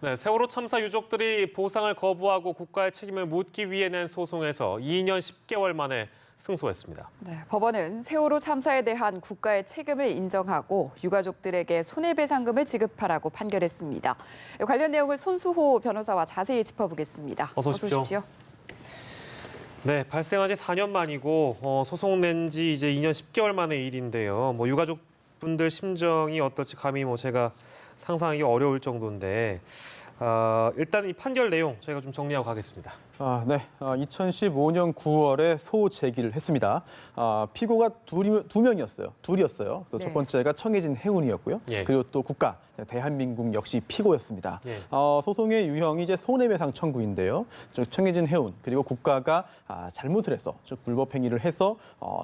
네, 세월호 참사 유족들이 보상을 거부하고 국가의 책임을 묻기 위해 낸 소송에서 2년 10개월 만에 승소했습니다. 네, 법원은 세월호 참사에 대한 국가의 책임을 인정하고 유가족들에게 손해배상금을 지급하라고 판결했습니다. 관련 내용을 손수호 변호사와 자세히 짚어보겠습니다. 어서 오십시오. 네, 발생한 지 4년 만이고 소송 낸 지 이제 2년 10개월 만의 일인데요. 유가족분들 심정이 어떨지 감히 제가 상상하기 어려울 정도인데 일단 이 판결 내용 저희가 좀 정리하고 가겠습니다. 2015년 9월에 소제기를 했습니다. 피고가 두 명이었어요. 둘이었어요. 그래서 네. 첫 번째가 청해진 해운이었고요. 예. 그리고 또 국가, 대한민국 역시 피고였습니다. 예. 소송의 유형이 이제 손해배상 청구인데요. 즉 청해진 해운 그리고 국가가 잘못을 해서, 즉 불법 행위를 해서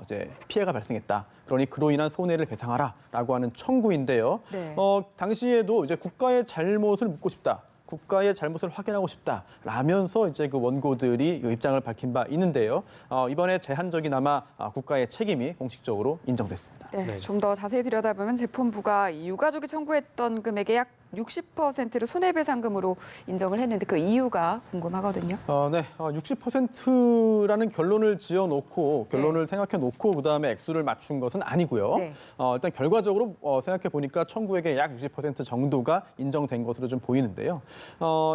이제 피해가 발생했다. 그러니 그로 인한 손해를 배상하라라고 하는 청구인데요. 네. 당시에도 이제 국가의 잘못을 묻고 싶다. 국가의 잘못을 확인하고 싶다라면서 이제 그 원고들이 입장을 밝힌 바 있는데요. 이번에 제한적이나마 국가의 책임이 공식적으로 인정됐습니다. 네, 좀 더 자세히 들여다보면 재판부가 유가족이 청구했던 금액의 약 60%를 손해배상금으로 인정을 했는데 그 이유가 궁금하거든요. 60%라는 결론을 지어놓고 결론을 생각해놓고 그다음에 액수를 맞춘 것은 아니고요. 네. 일단 결과적으로 생각해 보니까 청구액의 약 60% 정도가 인정된 것으로 좀 보이는데요.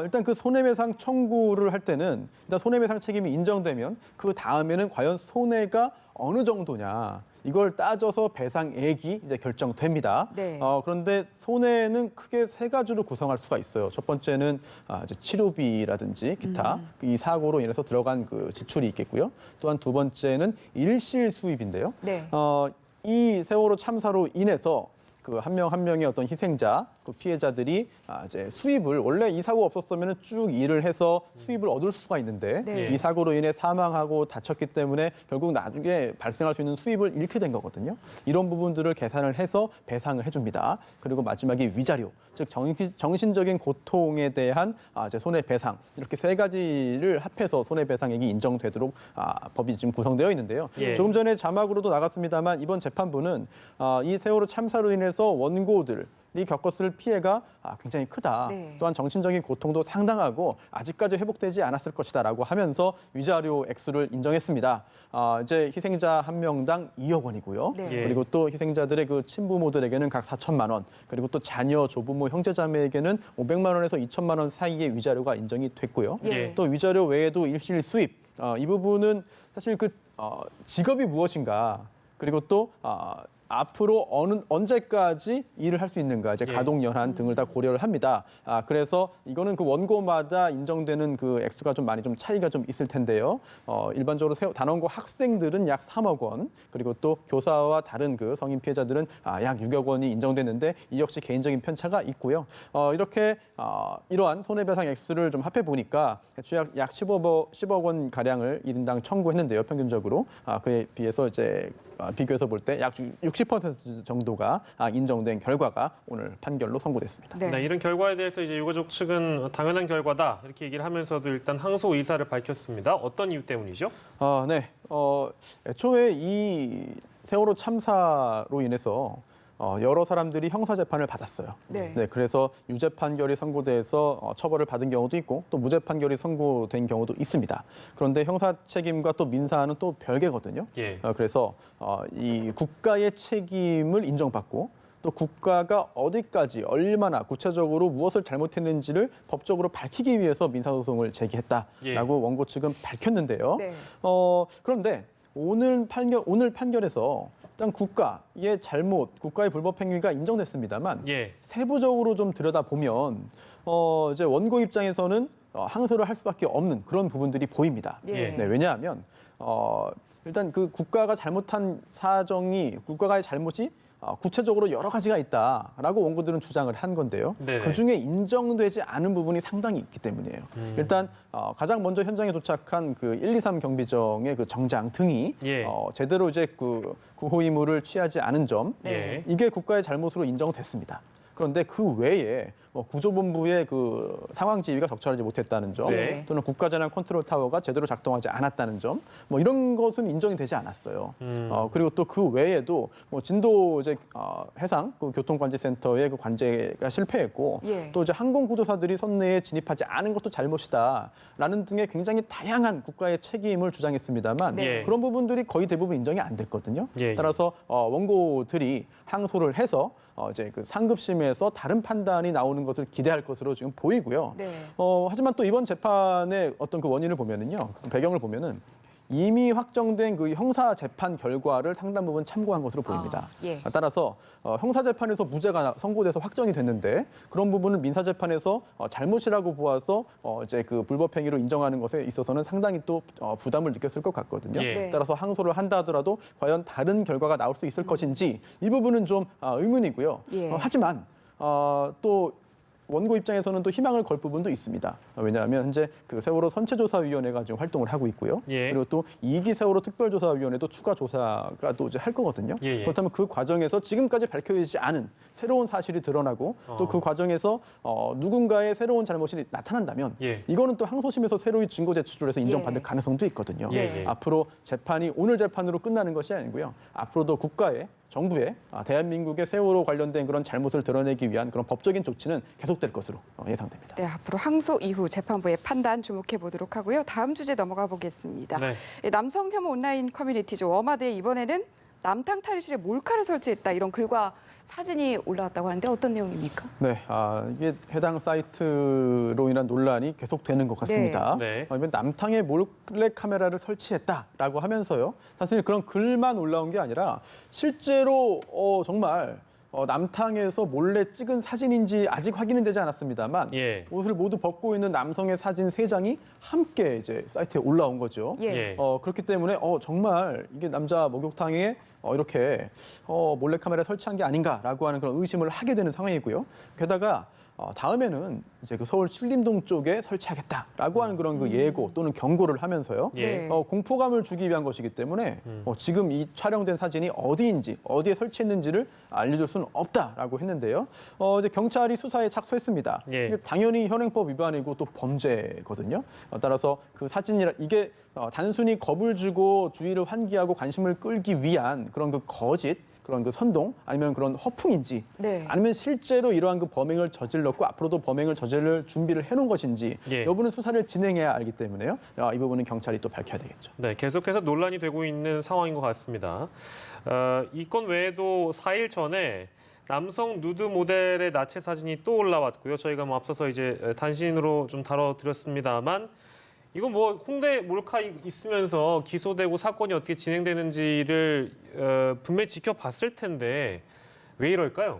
일단 그 손해배상 청구를 할 때는 일단 손해배상 책임이 인정되면 그 다음에는 과연 손해가 어느 정도냐. 이걸 따져서 배상액이 이제 결정됩니다. 네. 그런데 손해는 크게 세 가지로 구성할 수가 있어요. 첫 번째는 이제 치료비라든지 기타 이 사고로 인해서 들어간 그 지출이 있겠고요. 또한 두 번째는 일실 수입인데요. 네. 이 세월호 참사로 인해서 그 한 명 한 명의 어떤 희생자, 그 피해자들이 이제 수입을 원래 이 사고 없었으면 쭉 일을 해서 수입을 얻을 수가 있는데 네. 이 사고로 인해 사망하고 다쳤기 때문에 결국 나중에 발생할 수 있는 수입을 잃게 된 거거든요. 이런 부분들을 계산을 해서 배상을 해줍니다. 그리고 마지막에 위자료, 즉 정신적인 고통에 대한 이제 손해배상 이렇게 세 가지를 합해서 손해배상액이 인정되도록 법이 지금 구성되어 있는데요. 예. 조금 전에 자막으로도 나갔습니다만 이번 재판부는 이 세월호 참사로 인해서 원고들이 겪었을 피해가 굉장히 크다. 네. 또한 정신적인 고통도 상당하고 아직까지 회복되지 않았을 것이다라고 하면서 위자료 액수를 인정했습니다. 이제 희생자 한 명당 2억 원이고요. 네. 예. 그리고 또 희생자들의 그 친부모들에게는 각 4천만 원, 그리고 또 자녀, 조부모, 형제자매에게는 500만 원에서 2천만 원 사이의 위자료가 인정이 됐고요. 예. 또 위자료 외에도 일실 수입, 이 부분은 사실 그 직업이 무엇인가, 그리고 또 앞으로 언제까지 일을 할 수 있는가, 이제 예. 가동 연한 등을 다 고려를 합니다. 그래서 이거는 그 원고마다 인정되는 그 액수가 좀 많이 좀 차이가 좀 있을 텐데요. 일반적으로 단원고 학생들은 약 3억 원, 그리고 또 교사와 다른 그 성인 피해자들은 약 6억 원이 인정되는데 이 역시 개인적인 편차가 있고요. 이렇게 이러한 손해배상 액수를 좀 합해 보니까 약 10억 원 가량을 1인당 청구했는데요. 평균적으로 그에 비해서 이제 비교해서 볼 때 약 60% 정도가 인정된 결과가 오늘 판결로 선고됐습니다. 네. 네, 이런 결과에 대해서 이제 유가족 측은 당연한 결과다 이렇게 얘기를 하면서도 일단 항소 의사를 밝혔습니다. 어떤 이유 때문이죠? 애초에 이 세월호 참사로 인해서 여러 사람들이 형사 재판을 받았어요. 네. 그래서 유죄 판결이 선고돼서 처벌을 받은 경우도 있고 또 무죄 판결이 선고된 경우도 있습니다. 그런데 형사 책임과 또 민사는 또 별개거든요. 예. 그래서 이 국가의 책임을 인정받고 또 국가가 어디까지 얼마나 구체적으로 무엇을 잘못했는지를 법적으로 밝히기 위해서 민사소송을 제기했다라고 예. 원고 측은 밝혔는데요. 네. 그런데 오늘 판결에서 일단 국가의 잘못, 국가의 불법 행위가 인정됐습니다만 예. 세부적으로 좀 들여다보면 이제 원고 입장에서는 항소를 할 수밖에 없는 그런 부분들이 보입니다. 예. 네, 왜냐하면 일단 그 국가가 잘못한 사정이 국가의 잘못이 구체적으로 여러 가지가 있다라고 원고들은 주장을 한 건데요. 네네. 그중에 인정되지 않은 부분이 상당히 있기 때문이에요. 일단 가장 먼저 현장에 도착한 그 123 경비정의 그 정장 등이 예. 제대로 이제 그 구호 의무를 취하지 않은 점, 예. 이게 국가의 잘못으로 인정됐습니다. 그런데 그 외에 구조본부의 그 상황 지휘가 적절하지 못했다는 점, 네. 또는 국가재난 컨트롤 타워가 제대로 작동하지 않았다는 점, 이런 것은 인정이 되지 않았어요. 그리고 또 그 외에도 진도 이제 해상 그 교통관제센터의 그 관제가 실패했고, 예. 또 이제 항공구조사들이 선내에 진입하지 않은 것도 잘못이다라는 등의 굉장히 다양한 국가의 책임을 주장했습니다만 네. 그런 부분들이 거의 대부분 인정이 안 됐거든요. 예. 따라서 원고들이 항소를 해서 이제 그 상급심에서 다른 판단이 나오는 것을 기대할 것으로 지금 보이고요. 네. 하지만 또 이번 재판의 어떤 그 원인을 보면은요, 그 배경을 보면은 이미 확정된 그 형사 재판 결과를 상당 부분 참고한 것으로 보입니다. 예. 따라서 형사 재판에서 무죄가 선고돼서 확정이 됐는데 그런 부분을 민사 재판에서 잘못이라고 보아서 이제 그 불법 행위로 인정하는 것에 있어서는 상당히 또 부담을 느꼈을 것 같거든요. 예. 네. 따라서 항소를 한다 하더라도 과연 다른 결과가 나올 수 있을 것인지 이 부분은 좀 의문이고요. 예. 하지만 또 원고 입장에서는 또 희망을 걸 부분도 있습니다. 왜냐하면 현재 그 세월호 선체조사위원회가 지금 활동을 하고 있고요. 예. 그리고 또 2기 세월호 특별조사위원회도 추가 조사가 또 이제 할 거거든요. 예. 그렇다면 그 과정에서 지금까지 밝혀지지 않은 새로운 사실이 드러나고 또 그 과정에서 누군가의 새로운 잘못이 나타난다면 예. 이거는 또 항소심에서 새로이 증거 제출을 해서 인정받을 예. 가능성도 있거든요. 예, 예. 앞으로 재판이 오늘 재판으로 끝나는 것이 아니고요. 앞으로도 국가의 정부의 대한민국의 세월호 관련된 그런 잘못을 드러내기 위한 그런 법적인 조치는 계속될 것으로 예상됩니다. 네, 앞으로 항소 이후 재판부의 판단 주목해 보도록 하고요. 다음 주제 넘어가 보겠습니다. 네. 남성 혐오 온라인 커뮤니티죠. 워마드에 이번에는 남탕 탈의실에 몰카를 설치했다 이런 글과 사진이 올라왔다고 하는데 어떤 내용입니까? 네, 이게 해당 사이트로 인한 논란이 계속되는 것 같습니다. 네. 이번 남탕에 몰래 카메라를 설치했다라고 하면서요. 사실 그런 글만 올라온 게 아니라 실제로 정말 남탕에서 몰래 찍은 사진인지 아직 확인은 되지 않았습니다만 예. 옷을 모두 벗고 있는 남성의 사진 3장이 함께 이제 사이트에 올라온 거죠. 예. 예. 그렇기 때문에 정말 이게 남자 목욕탕에 이렇게 몰래카메라 설치한 게 아닌가라고 하는 그런 의심을 하게 되는 상황이고요. 게다가 다음에는 이제 그 서울 신림동 쪽에 설치하겠다라고 하는 그런 그 예고 또는 경고를 하면서요. 예. 공포감을 주기 위한 것이기 때문에 지금 이 촬영된 사진이 어디인지 어디에 설치했는지를 알려줄 수는 없다라고 했는데요. 이제 경찰이 수사에 착수했습니다. 예. 이게 당연히 현행법 위반이고 또 범죄거든요. 따라서 그 사진이라 이게 단순히 겁을 주고 주의를 환기하고 관심을 끌기 위한 그런 그 거짓 그런 그 선동 아니면 그런 허풍인지 네. 아니면 실제로 이러한 그 범행을 저질렀고 앞으로도 범행을 저지를 준비를 해놓은 것인지 예. 여부는 수사를 진행해야 알기 때문에요. 이 부분은 경찰이 또 밝혀야 되겠죠. 네, 계속해서 논란이 되고 있는 상황인 것 같습니다. 이 건 외에도 4일 전에 남성 누드 모델의 나체 사진이 또 올라왔고요. 저희가 앞서서 이제 단신으로 좀 다뤄드렸습니다만 이건 홍대 몰카 있으면서 기소되고 사건이 어떻게 진행되는지를 분명히 지켜봤을 텐데 왜 이럴까요?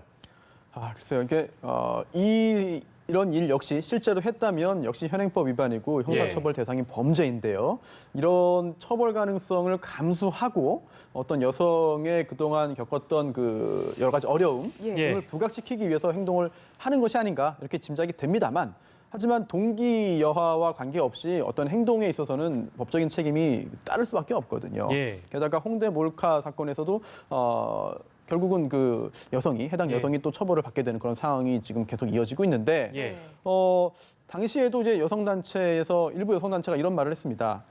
글쎄요. 이게 이런 일 역시 실제로 했다면 역시 현행법 위반이고 형사처벌 대상인 범죄인데요. 이런 처벌 가능성을 감수하고 어떤 여성의 그동안 겪었던 그 여러 가지 어려움을 예. 부각시키기 위해서 행동을 하는 것이 아닌가 이렇게 짐작이 됩니다만 하지만 동기 여하와 관계없이 어떤 행동에 있어서는 법적인 책임이 따를 수밖에 없거든요. 예. 게다가 홍대 몰카 사건에서도 결국은 그 여성이 해당 예. 여성이 또 처벌을 받게 되는 그런 상황이 지금 계속 이어지고 있는데 예. 당시에도 이제 여성단체에서 일부 여성단체가 이런 말을 했습니다.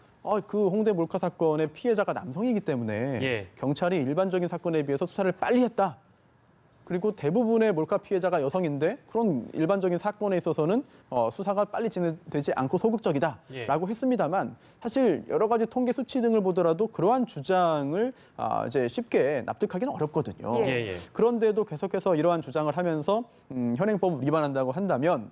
그 홍대 몰카 사건의 피해자가 남성이기 때문에 예. 경찰이 일반적인 사건에 비해서 수사를 빨리 했다. 그리고 대부분의 몰카 피해자가 여성인데 그런 일반적인 사건에 있어서는 수사가 빨리 진행되지 않고 소극적이다라고 했습니다만 사실 여러 가지 통계 수치 등을 보더라도 그러한 주장을 이제 쉽게 납득하기는 어렵거든요. 예. 예. 그런데도 계속해서 이러한 주장을 하면서 현행법을 위반한다고 한다면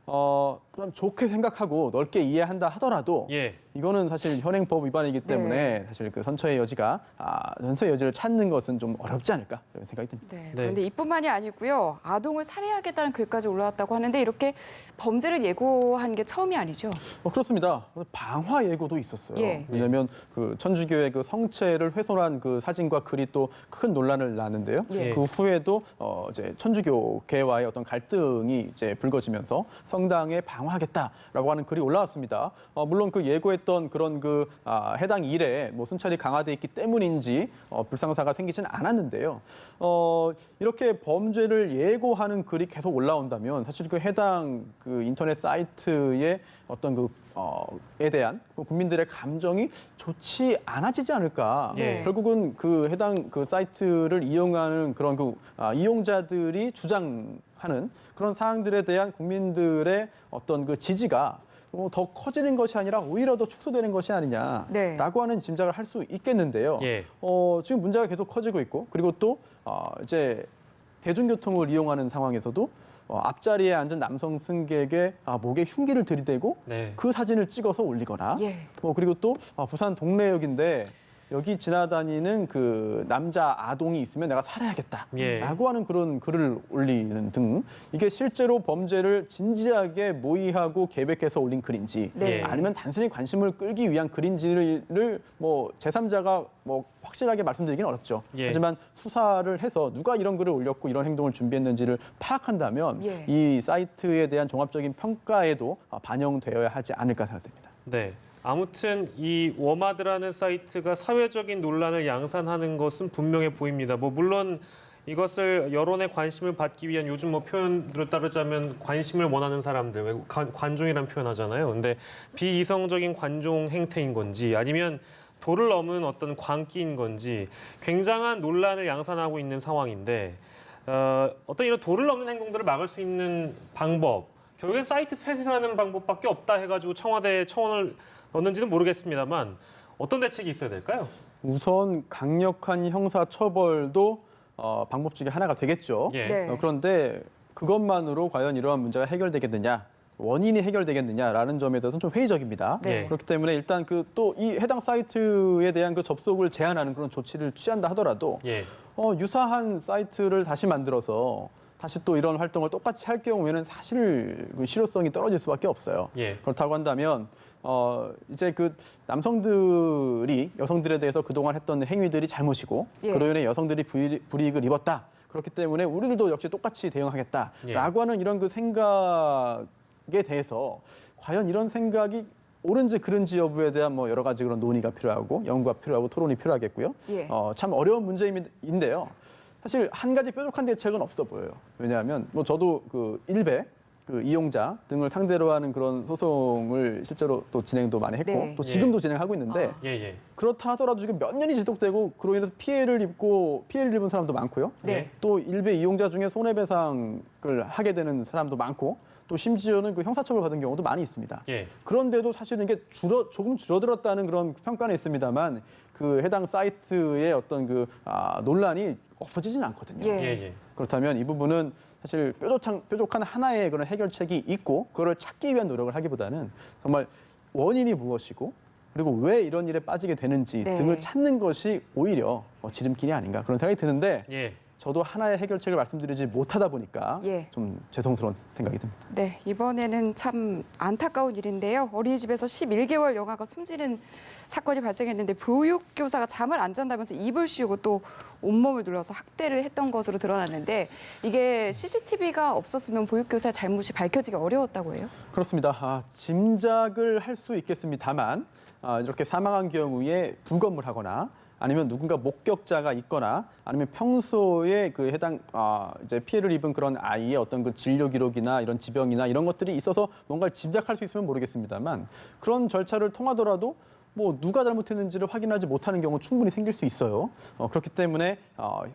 좀 좋게 생각하고 넓게 이해한다 하더라도 예. 이거는 사실 현행법 위반이기 때문에 사실 그 선처의 여지를 찾는 것은 좀 어렵지 않을까 이런 생각이 듭니다. 네, 네. 그런데 이뿐만이 아니고요. 아동을 살해하겠다는 글까지 올라왔다고 하는데 이렇게 범죄를 예고한 게 처음이 아니죠? 그렇습니다. 방화 예고도 있었어요. 예. 왜냐하면 그 천주교의 그 성체를 훼손한 그 사진과 글이 또 큰 논란을 낳았는데요. 예. 그 후에도 이제 천주교계와의 어떤 갈등이 이제 불거지면서 성당에 방화하겠다라고 하는 글이 올라왔습니다. 물론 그 예고에 인정했던 그런 해당 일에 뭐 순찰이 강화돼 있기 때문인지 불상사가 생기진 않았는데요. 이렇게 범죄를 예고하는 글이 계속 올라온다면 사실 그 해당 그 인터넷 사이트의 어떤 에 대한 국민들의 감정이 좋지 않아지지 않을까. 예. 결국은 그 해당 그 사이트를 이용하는 그런 이용자들이 주장하는 그런 사항들에 대한 국민들의 어떤 그 지지가 더 커지는 것이 아니라 오히려 더 축소되는 것이 아니냐라고 네. 하는 짐작을 할 수 있겠는데요. 예. 지금 문제가 계속 커지고 있고 그리고 또 이제 대중교통을 이용하는 상황에서도 앞자리에 앉은 남성 승객의 목에 흉기를 들이대고 네. 그 사진을 찍어서 올리거나 예. 그리고 또 부산 동래역인데 여기 지나다니는 그 남자 아동이 있으면 내가 살아야겠다라고 예. 하는 그런 글을 올리는 등 이게 실제로 범죄를 진지하게 모의하고 계획해서 올린 글인지 네. 아니면 단순히 관심을 끌기 위한 글인지를 뭐 제3자가 뭐 확실하게 말씀드리기는 어렵죠. 예. 하지만 수사를 해서 누가 이런 글을 올렸고 이런 행동을 준비했는지를 파악한다면 예. 이 사이트에 대한 종합적인 평가에도 반영되어야 하지 않을까 생각됩니다. 네. 아무튼 이 워마드라는 사이트가 사회적인 논란을 양산하는 것은 분명해 보입니다. 뭐 물론 이것을 여론의 관심을 받기 위한 요즘 뭐 표현으로 따르자면 관심을 원하는 사람들, 왜 관종이란 표현하잖아요. 근데 비이성적인 관종 행태인 건지 아니면 도를 넘은 어떤 광기인 건지 굉장한 논란을 양산하고 있는 상황인데 어떤 이런 도를 넘는 행동들을 막을 수 있는 방법, 결국엔 사이트 폐쇄하는 방법밖에 없다 해가지고 청와대에 청원을 넣는지는 모르겠습니다만 어떤 대책이 있어야 될까요? 우선 강력한 형사 처벌도 방법 중에 하나가 되겠죠. 예. 네. 그런데 그것만으로 과연 이러한 문제가 해결되겠느냐, 원인이 해결되겠느냐라는 점에 대해서는 좀 회의적입니다. 네. 그렇기 때문에 일단 또 이 해당 사이트에 대한 그 접속을 제한하는 그런 조치를 취한다 하더라도 예. 유사한 사이트를 다시 만들어서 다시 또 이런 활동을 똑같이 할 경우에는 사실 그 실효성이 떨어질 수밖에 없어요. 예. 그렇다고 한다면 이제 그 남성들이 여성들에 대해서 그동안 했던 행위들이 잘못이고 예. 그로 인해 여성들이 불이익을 입었다. 그렇기 때문에 우리들도 역시 똑같이 대응하겠다라고 하는 이런 그 생각에 대해서 과연 이런 생각이 옳은지 그른지 여부에 대한 뭐 여러 가지 그런 논의가 필요하고 연구가 필요하고 토론이 필요하겠고요. 예. 참 어려운 문제인데요. 사실 한 가지 뾰족한 대책은 없어 보여요. 왜냐하면 뭐 저도 그 일베 그 이용자 등을 상대로 하는 그런 소송을 실제로 또 진행도 많이 했고 네. 또 지금도 진행하고 있는데 예. 예. 그렇다 하더라도 지금 몇 년이 지속되고 그로 인해서 피해를 입은 사람도 많고요. 네. 또 일베 이용자 중에 손해배상을 하게 되는 사람도 많고 또 심지어는 그 형사처벌 받은 경우도 많이 있습니다. 예. 그런데도 사실은 이게 조금 줄어들었다는 그런 평가는 있습니다만 그 해당 사이트의 어떤 논란이 없어지진 않거든요. 예. 예. 그렇다면 이 부분은 사실 뾰족한 하나의 그런 해결책이 있고 그걸 찾기 위한 노력을 하기보다는 정말 원인이 무엇이고 그리고 왜 이런 일에 빠지게 되는지 네. 등을 찾는 것이 오히려 지름길이 아닌가 그런 생각이 드는데 예. 저도 하나의 해결책을 말씀드리지 못하다 보니까 예. 좀 죄송스러운 생각이 듭니다. 네, 이번에는 참 안타까운 일인데요. 어린이집에서 11개월 영아가 숨지는 사건이 발생했는데 보육교사가 잠을 안 잔다면서 입을 씌우고 또 온몸을 눌러서 학대를 했던 것으로 드러났는데 이게 CCTV가 없었으면 보육교사의 잘못이 밝혀지기 어려웠다고 해요? 그렇습니다. 짐작을 할 수 있겠습니다만 이렇게 사망한 경우에 불검을하거나 아니면 누군가 목격자가 있거나 아니면 평소에 그 해당 이제 피해를 입은 그런 아이의 어떤 그 진료 기록이나 이런 지병이나 이런 것들이 있어서 뭔가를 짐작할 수 있으면 모르겠습니다만 그런 절차를 통하더라도 뭐 누가 잘못했는지를 확인하지 못하는 경우 충분히 생길 수 있어요. 그렇기 때문에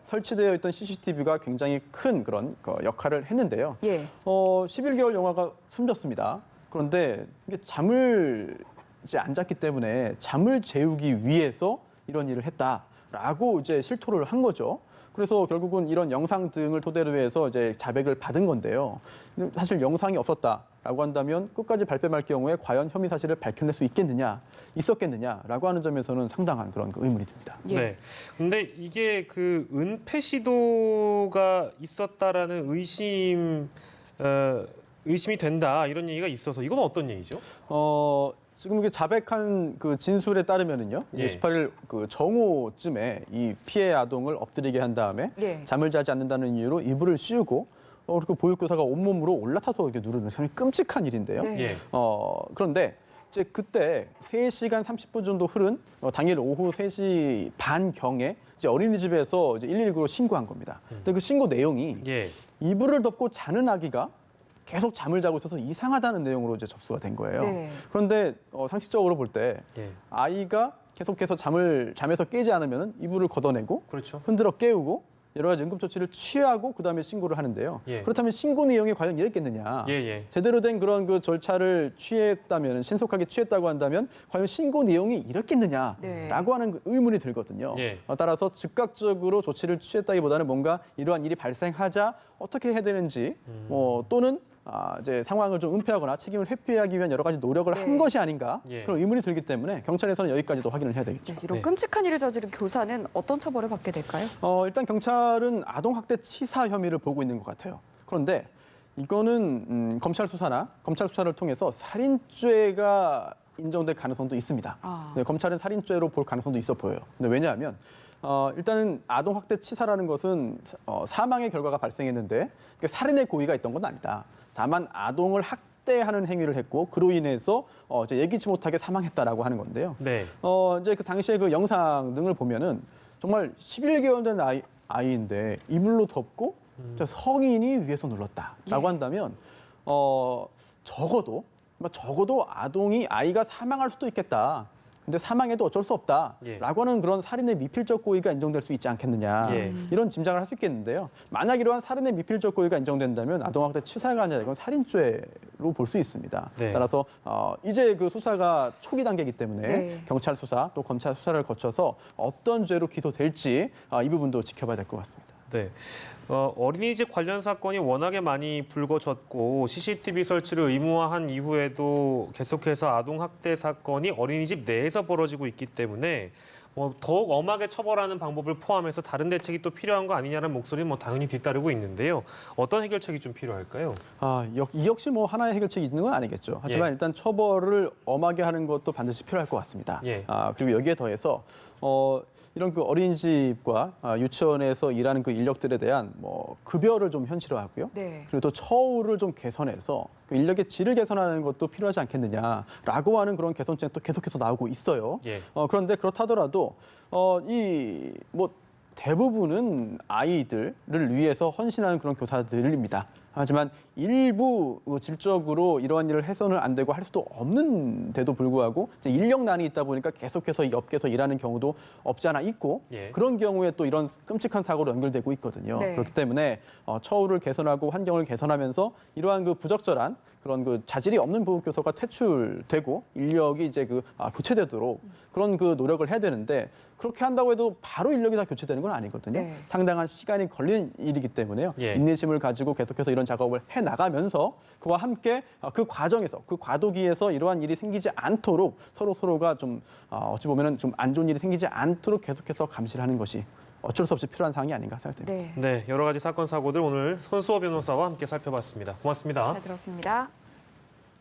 설치되어 있던 CCTV가 굉장히 큰 그런 역할을 했는데요. 예. 11개월 영아가 숨졌습니다. 그런데 이게 잠을 이제 안 잤기 때문에 잠을 재우기 위해서 이런 일을 했다라고 이제 실토를 한 거죠. 그래서 결국은 이런 영상 등을 토대로 해서 이제 자백을 받은 건데요. 근데 사실 영상이 없었다라고 한다면 끝까지 발뺌할 경우에 과연 혐의 사실을 밝혀낼 수 있었겠느냐라고 하는 점에서는 상당한 그런 의문이 듭니다. 예. 네. 근데 이게 그 은폐 시도가 있었다라는 의심이 된다 이런 얘기가 있어서 이건 어떤 얘기죠? 지금 이게 자백한 그 진술에 따르면은요, 예. 18일 그 정오쯤에 이 피해 아동을 엎드리게 한 다음에 예. 잠을 자지 않는다는 이유로 이불을 씌우고 그리고 보육교사가 온몸으로 올라타서 이렇게 누르는 상당히 끔찍한 일인데요. 네. 예. 그런데 이제 그때 3시간 30분 정도 흐른 당일 오후 3시 반경에 이제 어린이집에서 이제 119로 신고한 겁니다. 근데 그 신고 내용이 예. 이불을 덮고 자는 아기가 계속 잠을 자고 있어서 이상하다는 내용으로 이제 접수가 된 거예요. 네. 그런데 상식적으로 볼 때 예. 아이가 계속해서 잠에서 깨지 않으면 이불을 걷어내고 그렇죠. 흔들어 깨우고 여러 가지 응급조치를 취하고 그다음에 신고를 하는데요. 예. 그렇다면 신고 내용이 과연 이랬겠느냐? 예, 예. 제대로 된 그런 그 절차를 취했다면, 신속하게 취했다고 한다면 과연 신고 내용이 이렇겠느냐라고 네. 하는 그 의문이 들거든요. 예. 따라서 즉각적으로 조치를 취했다기보다는 뭔가 이러한 일이 발생하자 어떻게 해야 되는지, 또는 이제 상황을 좀 은폐하거나 책임을 회피하기 위한 여러 가지 노력을 네. 한 것이 아닌가 예. 그런 의문이 들기 때문에 경찰에서는 여기까지도 확인을 해야 되겠죠. 네, 이런 네. 끔찍한 일을 저지른 교사는 어떤 처벌을 받게 될까요? 일단 경찰은 아동학대 치사 혐의를 보고 있는 것 같아요. 그런데 이거는 검찰 수사를 통해서 살인죄가 인정될 가능성도 있습니다. 아. 네, 검찰은 살인죄로 볼 가능성도 있어 보여요. 근데 왜냐하면 일단은 아동학대 치사라는 것은 사망의 결과가 발생했는데 살인의 고의가 있던 건 아니다. 다만 아동을 학대하는 행위를 했고 그로 인해서 이제 예기치 못하게 사망했다라고 하는 건데요. 네. 이제 그 당시에 그 영상 등을 보면은 정말 11개월 된 아이인데 이불로 덮고 성인이 위에서 눌렀다라고 예. 한다면 적어도 아이가 사망할 수도 있겠다. 근데 사망해도 어쩔 수 없다라고 예. 하는 그런 살인의 미필적 고의가 인정될 수 있지 않겠느냐 예. 이런 짐작을 할 수 있겠는데요. 만약 이러한 살인의 미필적 고의가 인정된다면 아동학대 치사가 아니라 이건 살인죄로 볼 수 있습니다. 네. 따라서 이제 그 수사가 초기 단계이기 때문에 네. 경찰 수사 또 검찰 수사를 거쳐서 어떤 죄로 기소될지 이 부분도 지켜봐야 될 것 같습니다. 네. 어린이집 관련 사건이 워낙에 많이 불거졌고 CCTV 설치를 의무화한 이후에도 계속해서 아동학대 사건이 어린이집 내에서 벌어지고 있기 때문에 더욱 엄하게 처벌하는 방법을 포함해서 다른 대책이 또 필요한 거 아니냐는 목소리는 당연히 뒤따르고 있는데요. 어떤 해결책이 좀 필요할까요? 이 역시 하나의 해결책이 있는 건 아니겠죠. 하지만 예. 일단 처벌을 엄하게 하는 것도 반드시 필요할 것 같습니다. 예. 그리고 여기에 더해서 이런 그 어린이집과 유치원에서 일하는 그 인력들에 대한 급여를 좀 현실화하고요. 네. 그리고 또 처우를 좀 개선해서 그 인력의 질을 개선하는 것도 필요하지 않겠느냐라고 하는 그런 개선책이 또 계속해서 나오고 있어요. 예. 그런데 그렇다더라도 대부분은 아이들을 위해서 헌신하는 그런 교사들입니다. 하지만 일부 질적으로 이러한 일을 해서는 안 되고 할 수도 없는데도 불구하고 이제 인력난이 있다 보니까 계속해서 이 업계에서 일하는 경우도 없지 않아 있고 예. 그런 경우에 또 이런 끔찍한 사고로 연결되고 있거든요. 네. 그렇기 때문에 처우를 개선하고 환경을 개선하면서 이러한 그 부적절한 그런 그 자질이 없는 보육교사가 퇴출되고 인력이 이제 교체되도록 그런 그 노력을 해야 되는데 그렇게 한다고 해도 바로 인력이 다 교체되는 건 아니거든요. 네. 상당한 시간이 걸리는 일이기 때문에요. 예. 인내심을 가지고 계속해서 이런 작업을 해 나가면서 그와 함께 그 과정에서 그 과도기에서 이러한 일이 생기지 않도록 서로가 좀 어찌 보면은 좀 안 좋은 일이 생기지 않도록 계속해서 감시를 하는 것이 어쩔 수 없이 필요한 사항이 아닌가 생각됩니다. 네. 네, 여러 가지 사건 사고들 오늘 손수호 변호사와 함께 살펴봤습니다. 고맙습니다. 잘 들었습니다.